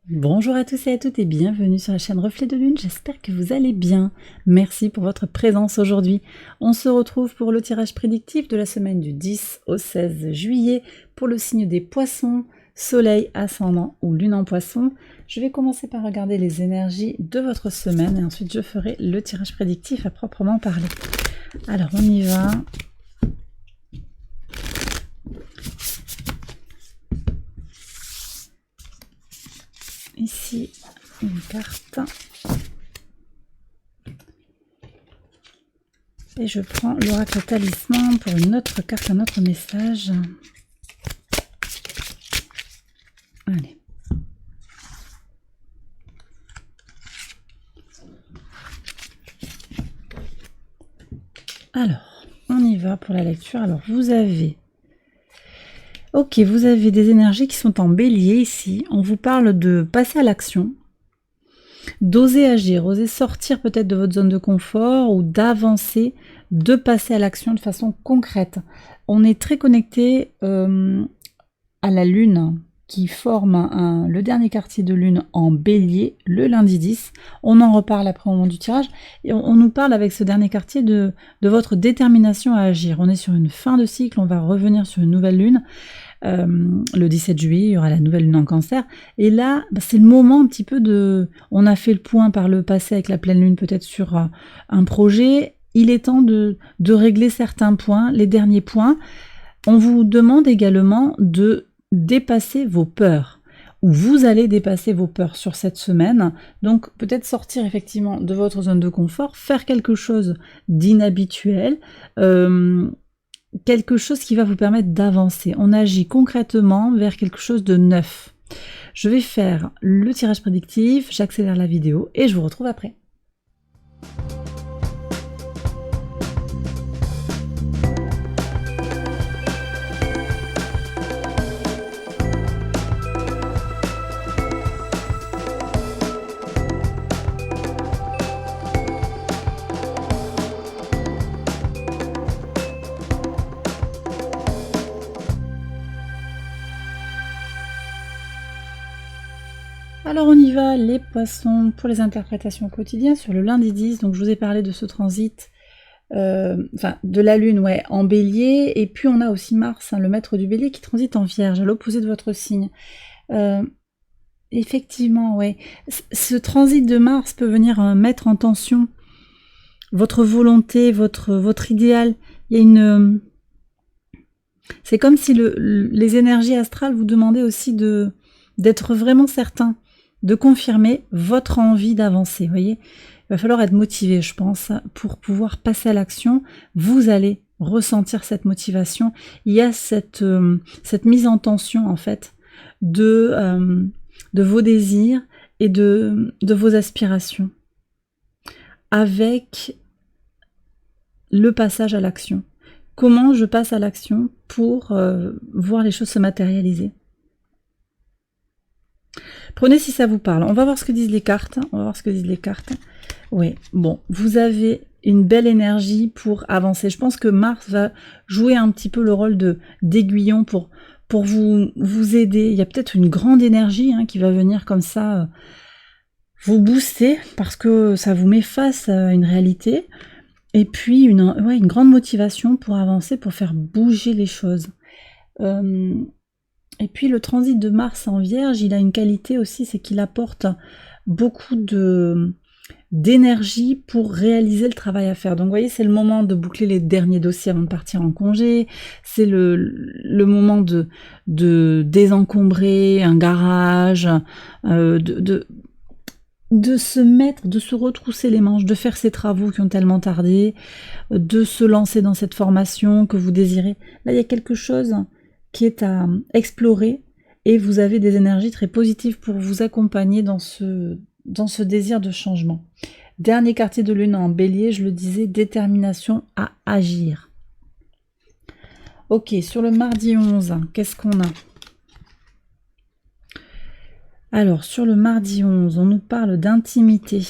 Bonjour à tous et à toutes et bienvenue sur la chaîne Reflet de Lune, j'espère que vous allez bien. Merci pour votre présence aujourd'hui. On se retrouve pour le tirage prédictif de la semaine du 10 au 16 juillet pour le signe des poissons, soleil, ascendant ou lune en poisson. Je vais commencer par regarder les énergies de votre semaine et ensuite je ferai le tirage prédictif à proprement parler. Alors on y va. Ici, une carte. Et je prends l'oracle talisman pour une autre carte, un autre message. Allez. Alors, on y va pour la lecture. Alors, vous avez... Ok, vous avez des énergies qui sont en bélier ici. On vous parle de passer à l'action, d'oser agir, oser sortir peut-être de votre zone de confort ou d'avancer, de passer à l'action de façon concrète. On est très connecté à la lune qui forme le dernier quartier de lune en bélier, le lundi 10. On en reparle après au moment du tirage. Et on nous parle avec ce dernier quartier de votre détermination à agir. On est sur une fin de cycle, on va revenir sur une nouvelle lune. Le 17 juillet, il y aura la nouvelle lune en cancer. Et là, c'est le moment un petit peu de... On a fait le point par le passé avec la pleine lune peut-être sur un projet. Il est temps de régler certains points, les derniers points. On vous demande également de dépasser vos peurs. Ou vous allez dépasser vos peurs sur cette semaine. Donc peut-être sortir effectivement de votre zone de confort, faire quelque chose d'inhabituel, quelque chose qui va vous permettre d'avancer. On agit concrètement vers quelque chose de neuf. Je vais faire le tirage prédictif, j'accélère la vidéo et je vous retrouve après. Alors on y va, les poissons, pour les interprétations quotidiennes sur le lundi 10. Donc je vous ai parlé de ce transit, de la lune en bélier, et puis on a aussi Mars, le maître du bélier, qui transite en vierge, à l'opposé de votre signe. Effectivement, ce transit de Mars peut venir mettre en tension votre volonté, votre idéal. Il y a une... C'est comme si les énergies astrales vous demandaient aussi d'être vraiment certain, de confirmer votre envie d'avancer. Vous voyez, il va falloir être motivé, je pense, pour pouvoir passer à l'action. Vous allez ressentir cette motivation. Il y a cette mise en tension, en fait, de vos désirs et de vos aspirations, avec le passage à l'action. Comment je passe à l'action pour voir les choses se matérialiser. Prenez si ça vous parle. On va voir ce que disent les cartes. Oui, bon, vous avez une belle énergie pour avancer. Je pense que Mars va jouer un petit peu le rôle d'aiguillon pour vous aider. Il y a peut-être une grande énergie qui va venir comme ça vous booster parce que ça vous met face à une réalité. Et puis une grande motivation pour avancer, pour faire bouger les choses. Et puis le transit de Mars en Vierge, il a une qualité aussi, c'est qu'il apporte beaucoup d'énergie pour réaliser le travail à faire. Donc vous voyez, c'est le moment de boucler les derniers dossiers avant de partir en congé, c'est le moment de désencombrer un garage, de se mettre, de se retrousser les manches, de faire ces travaux qui ont tellement tardé, de se lancer dans cette formation que vous désirez. Là, il y a quelque chose qui est à explorer et vous avez des énergies très positives pour vous accompagner dans ce désir de changement. Dernier quartier de lune en bélier, je le disais, détermination à agir. Ok, sur le mardi 11, qu'est-ce qu'on a ? Alors, sur le mardi 11, on nous parle d'intimité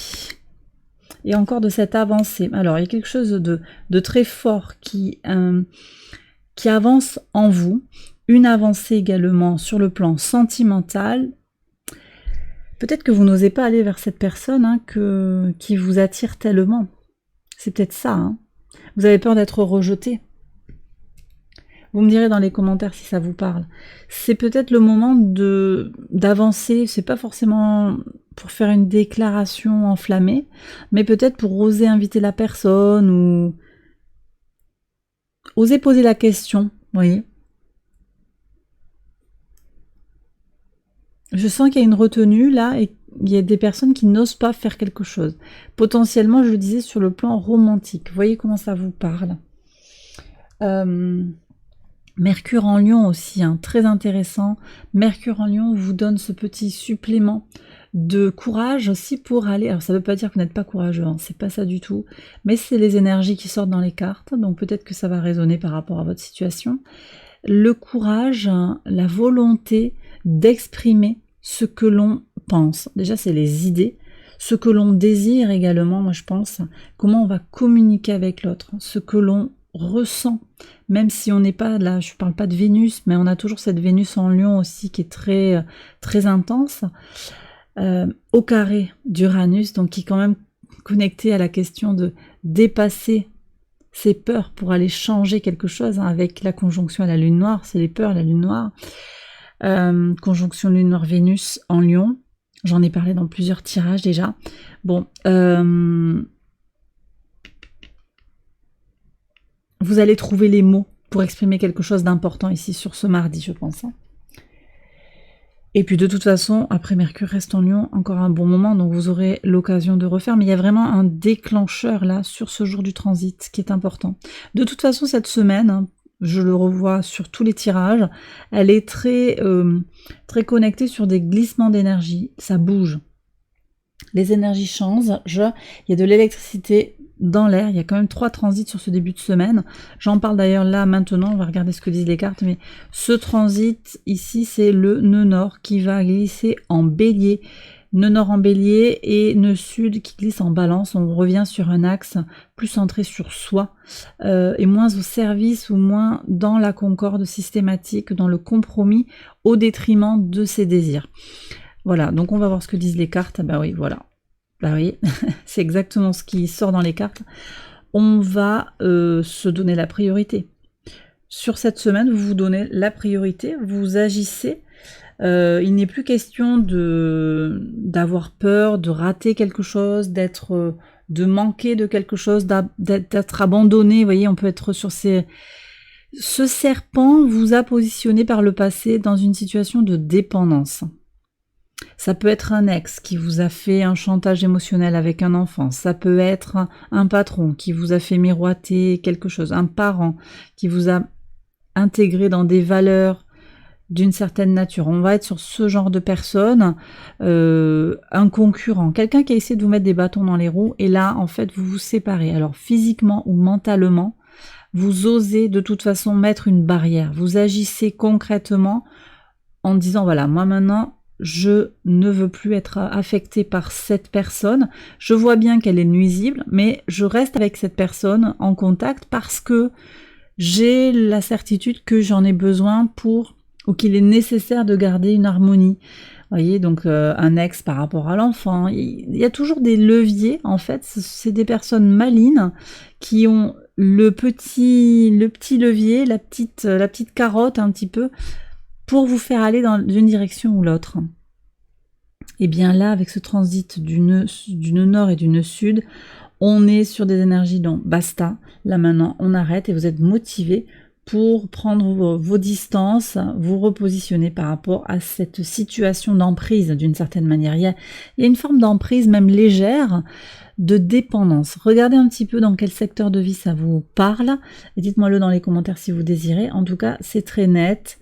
et encore de cette avancée. Alors, il y a quelque chose de très fort qui avance en vous. Une avancée également sur le plan sentimental. Peut-être que vous n'osez pas aller vers cette personne hein, qui vous attire tellement. C'est peut-être ça. Hein. Vous avez peur d'être rejeté. Vous me direz dans les commentaires si ça vous parle. C'est peut-être le moment d'avancer. C'est pas forcément pour faire une déclaration enflammée, mais peut-être pour oser inviter la personne ou oser poser la question. Vous voyez. Je sens qu'il y a une retenue là et il y a des personnes qui n'osent pas faire quelque chose. Potentiellement, je le disais, sur le plan romantique. Vous voyez comment ça vous parle. Mercure en Lion aussi, hein, très intéressant. Mercure en Lion vous donne ce petit supplément de courage aussi pour aller... Alors ça ne veut pas dire que vous n'êtes pas courageux, hein, c'est pas ça du tout. Mais c'est les énergies qui sortent dans les cartes, donc peut-être que ça va résonner par rapport à votre situation. Le courage, hein, la volonté d'exprimer ce que l'on pense. Déjà, c'est les idées. Ce que l'on désire également, moi je pense, comment on va communiquer avec l'autre, ce que l'on ressent, même si on n'est pas là, je parle pas de Vénus, mais on a toujours cette Vénus en Lion aussi qui est très, très intense, au carré d'Uranus, donc qui est quand même connecté à la question de dépasser ses peurs pour aller changer quelque chose, hein, avec la conjonction à la Lune Noire, c'est les peurs, la Lune Noire, conjonction Lune Noire Vénus en Lion, j'en ai parlé dans plusieurs tirages déjà, bon, vous allez trouver les mots pour exprimer quelque chose d'important ici sur ce mardi, je pense. Et puis de toute façon, après Mercure reste en Lion, encore un bon moment, donc vous aurez l'occasion de refaire. Mais il y a vraiment un déclencheur là, sur ce jour du transit, qui est important. De toute façon, cette semaine, hein, je le revois sur tous les tirages, elle est très, très connectée sur des glissements d'énergie. Ça bouge. Les énergies changent. Il y a de l'électricité dans l'air, il y a quand même 3 transits sur ce début de semaine. J'en parle d'ailleurs là maintenant, on va regarder ce que disent les cartes, mais ce transit ici, c'est le nœud nord qui va glisser en bélier. Nœud nord en bélier et nœud sud qui glisse en balance. On revient sur un axe plus centré sur soi et moins au service ou moins dans la concorde systématique, dans le compromis au détriment de ses désirs. Voilà, donc on va voir ce que disent les cartes. Bah oui, voilà. Bah oui, c'est exactement ce qui sort dans les cartes. On va se donner la priorité. Sur cette semaine, vous vous donnez la priorité, vous agissez. Il n'est plus question d'avoir peur, de rater quelque chose, de manquer de quelque chose, d'être abandonné. Vous voyez, on peut être sur ces... Ce serpent vous a positionné par le passé dans une situation de dépendance. Ça peut être un ex qui vous a fait un chantage émotionnel avec un enfant, ça peut être un patron qui vous a fait miroiter quelque chose, un parent qui vous a intégré dans des valeurs d'une certaine nature. On va être sur ce genre de personne, un concurrent, quelqu'un qui a essayé de vous mettre des bâtons dans les roues, et là, en fait, vous vous séparez. Alors, physiquement ou mentalement, vous osez de toute façon mettre une barrière. Vous agissez concrètement en disant, voilà, moi maintenant, je ne veux plus être affectée par cette personne, je vois bien qu'elle est nuisible, mais je reste avec cette personne en contact parce que j'ai la certitude que j'en ai besoin ou qu'il est nécessaire de garder une harmonie. Vous voyez, donc un ex par rapport à l'enfant, il y a toujours des leviers, en fait, c'est des personnes malines qui ont le petit levier, la petite carotte un petit peu, pour vous faire aller dans une direction ou l'autre. Et bien là, avec ce transit du nœud nord et du nœud sud, on est sur des énergies donc basta, là maintenant on arrête et vous êtes motivé pour prendre vos distances, vous repositionner par rapport à cette situation d'emprise d'une certaine manière. Il y a une forme d'emprise même légère, de dépendance. Regardez un petit peu dans quel secteur de vie ça vous parle et dites-moi-le dans les commentaires si vous désirez. En tout cas, c'est très net.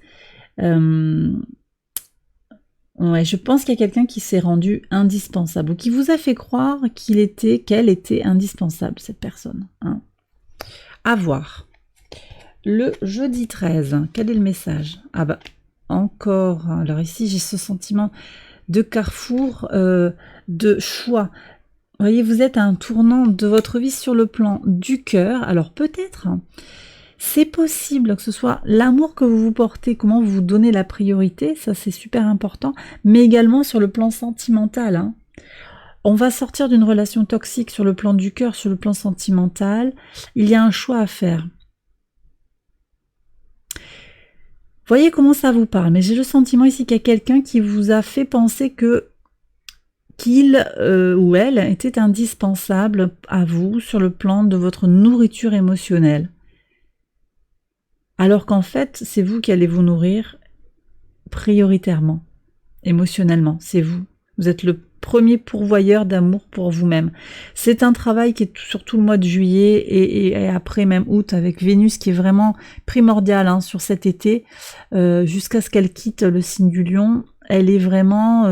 Ouais, je pense qu'il y a quelqu'un qui s'est rendu indispensable ou qui vous a fait croire qu'elle était indispensable, cette personne. Hein. À voir. Le jeudi 13, quel est le message? Ah bah, encore. Alors ici, j'ai ce sentiment de carrefour, de choix. Vous voyez, vous êtes à un tournant de votre vie sur le plan du cœur. Alors peut-être... C'est possible que ce soit l'amour que vous vous portez, comment vous vous donnez la priorité, ça c'est super important, mais également sur le plan sentimental, hein. On va sortir d'une relation toxique sur le plan du cœur, sur le plan sentimental. Il y a un choix à faire. Voyez comment ça vous parle, mais j'ai le sentiment ici qu'il y a quelqu'un qui vous a fait penser que qu'il ou elle était indispensable à vous sur le plan de votre nourriture émotionnelle. Alors qu'en fait, c'est vous qui allez vous nourrir prioritairement, émotionnellement, c'est vous. Vous êtes le premier pourvoyeur d'amour pour vous-même. C'est un travail qui est sur tout le mois de juillet et après même août avec Vénus qui est vraiment primordial hein, sur cet été, jusqu'à ce qu'elle quitte le signe du Lion. Elle est vraiment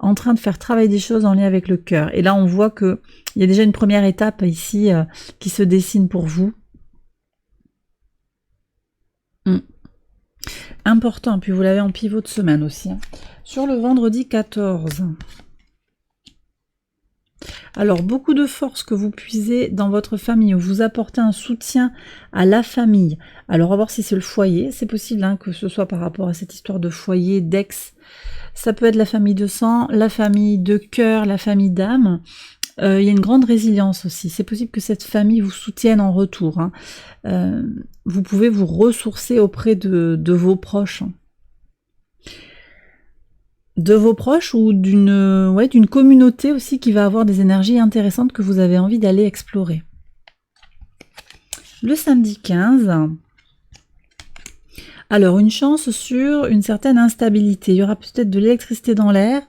en train de faire travailler des choses en lien avec le cœur. Et là, on voit que il y a déjà une première étape ici qui se dessine pour vous. Important, puis vous l'avez en pivot de semaine aussi. Hein. Sur le vendredi 14. Alors, beaucoup de force que vous puisez dans votre famille, où vous apportez un soutien à la famille. Alors, on va voir si c'est le foyer. C'est possible hein, que ce soit par rapport à cette histoire de foyer, d'ex. Ça peut être la famille de sang, la famille de cœur, la famille d'âme. Il y a une grande résilience aussi. C'est possible que cette famille vous soutienne en retour. Hein. Vous pouvez vous ressourcer auprès de vos proches. De vos proches ou d'une communauté aussi qui va avoir des énergies intéressantes que vous avez envie d'aller explorer. Le samedi 15. Alors, une chance sur une certaine instabilité. Il y aura peut-être de l'électricité dans l'air.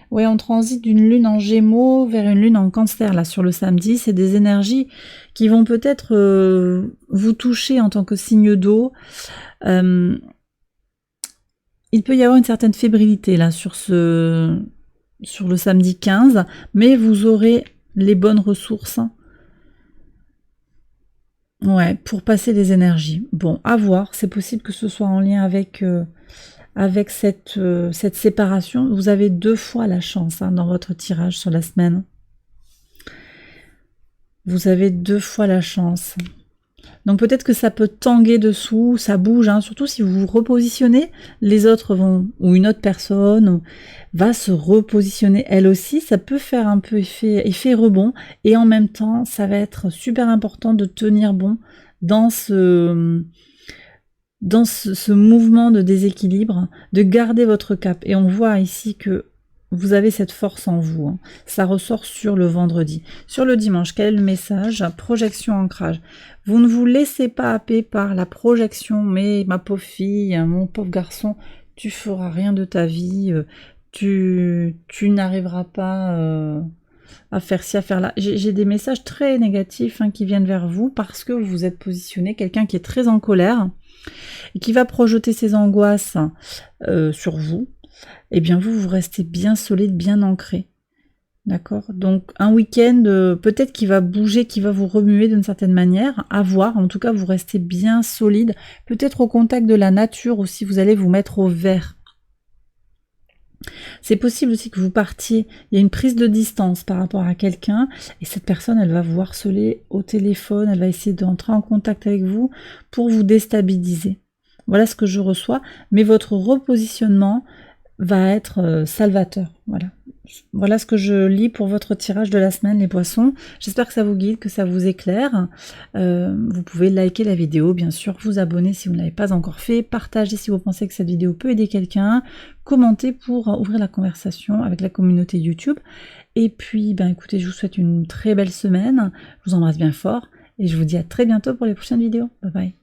On transite d'une lune en Gémeaux vers une lune en Cancer là sur le samedi. C'est des énergies qui vont peut-être vous toucher en tant que signe d'eau. Il peut y avoir une certaine fébrilité là sur le samedi 15, mais vous aurez les bonnes ressources. Ouais, pour passer les énergies. Bon, à voir. C'est possible que ce soit en lien avec cette séparation. Vous avez 2 fois la chance hein, dans votre tirage sur la semaine. Vous avez 2 fois la chance. Donc peut-être que ça peut tanguer dessous, ça bouge, hein, surtout si vous vous repositionnez, les autres vont, ou une autre personne va se repositionner elle aussi, ça peut faire un peu effet rebond, et en même temps, ça va être super important de tenir bon dans ce mouvement de déséquilibre, de garder votre cap. Et on voit ici que vous avez cette force en vous. Hein. Ça ressort sur le vendredi. Sur le dimanche, quel est le message? Projection, ancrage. Vous ne vous laissez pas happer par la projection, mais ma pauvre fille, mon pauvre garçon, tu feras rien de ta vie, tu n'arriveras pas à faire ci, à faire là. J'ai des messages très négatifs hein, qui viennent vers vous parce que vous êtes positionné, quelqu'un qui est très en colère et qui va projeter ses angoisses sur vous. Eh bien vous restez bien solide, bien ancré. D'accord? Donc un week-end, peut-être qui va bouger, qui va vous remuer d'une certaine manière, à voir. En tout cas, vous restez bien solide. Peut-être au contact de la nature aussi, vous allez vous mettre au vert. C'est possible aussi que vous partiez, il y a une prise de distance par rapport à quelqu'un, et cette personne, elle va vous harceler au téléphone, elle va essayer d'entrer en contact avec vous pour vous déstabiliser. Voilà ce que je reçois, mais votre repositionnement va être salvateur. Voilà ce que je lis pour votre tirage de la semaine, les poissons. J'espère que ça vous guide, que ça vous éclaire. Vous pouvez liker la vidéo, bien sûr, vous abonner si vous ne l'avez pas encore fait, partager si vous pensez que cette vidéo peut aider quelqu'un, commenter pour ouvrir la conversation avec la communauté YouTube. Et puis, écoutez, je vous souhaite une très belle semaine. Je vous embrasse bien fort et je vous dis à très bientôt pour les prochaines vidéos. Bye bye.